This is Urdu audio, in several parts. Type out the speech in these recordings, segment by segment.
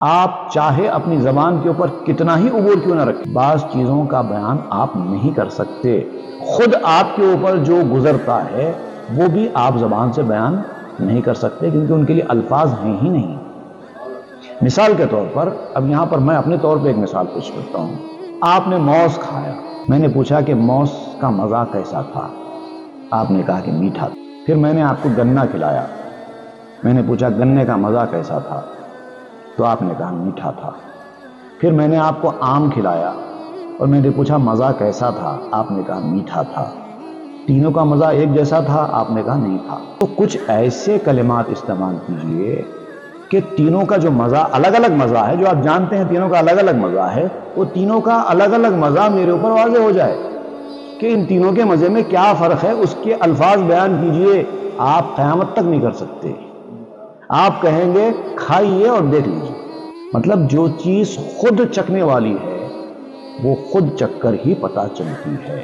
آپ چاہے اپنی زبان کے اوپر کتنا ہی عبور کیوں نہ رکھیں، بعض چیزوں کا بیان آپ نہیں کر سکتے، خود آپ کے اوپر جو گزرتا ہے وہ بھی آپ زبان سے بیان نہیں کر سکتے، کیونکہ ان کے لیے الفاظ ہیں ہی نہیں۔ مثال کے طور پر اب یہاں پر میں اپنے طور پہ ایک مثال پیش کرتا ہوں۔ آپ نے موز کھایا، میں نے پوچھا کہ موز کا مزہ کیسا تھا، آپ نے کہا کہ میٹھا تھا۔ پھر میں نے آپ کو گنا کھلایا، میں نے پوچھا گنے کا مزہ کیسا تھا، تو آپ نے کہا میٹھا تھا۔ پھر میں نے آپ کو آم کھلایا اور میں نے پوچھا مزہ کیسا تھا، آپ نے کہا میٹھا تھا۔ تینوں کا مزہ ایک جیسا تھا، آپ نے کہا نہیں تھا۔ تو کچھ ایسے کلمات استعمال کیجئے کہ تینوں کا جو مزہ الگ الگ مزہ ہے، جو آپ جانتے ہیں تینوں کا الگ الگ مزہ ہے، وہ تینوں کا الگ الگ مزہ میرے اوپر واضح ہو جائے کہ ان تینوں کے مزے میں کیا فرق ہے، اس کے الفاظ بیان کیجئے۔ آپ قیامت تک نہیں کر سکتے، آپ کہیں گے کھائیے اور دیکھ لیجیے۔ مطلب جو چیز خود چکھنے والی ہے وہ خود چکھ کر ہی پتہ چلتی ہے،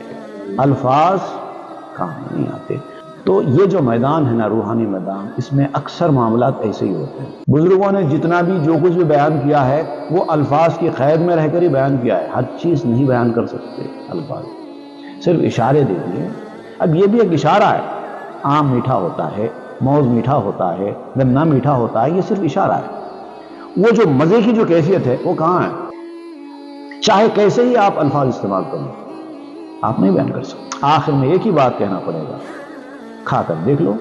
الفاظ کام نہیں آتے۔ تو یہ جو میدان ہے نا، روحانی میدان، اس میں اکثر معاملات ایسے ہی ہوتے ہیں۔ بزرگوں نے جتنا بھی جو کچھ بھی بیان کیا ہے وہ الفاظ کی قید میں رہ کر ہی بیان کیا ہے، ہر چیز نہیں بیان کر سکتے، الفاظ صرف اشارے دے دیے۔ اب یہ بھی ایک اشارہ ہے، آم میٹھا ہوتا ہے، موز میٹھا ہوتا ہے، گنا میٹھا ہوتا ہے، یہ صرف اشارہ ہے۔ وہ جو مزے کی جو کیفیت ہے وہ کہاں ہے؟ چاہے کیسے ہی آپ الفاظ استعمال کریں، آپ نہیں بیان کر سکتے۔ آخر میں ایک ہی بات کہنا پڑے گا، کھا کر دیکھ لو۔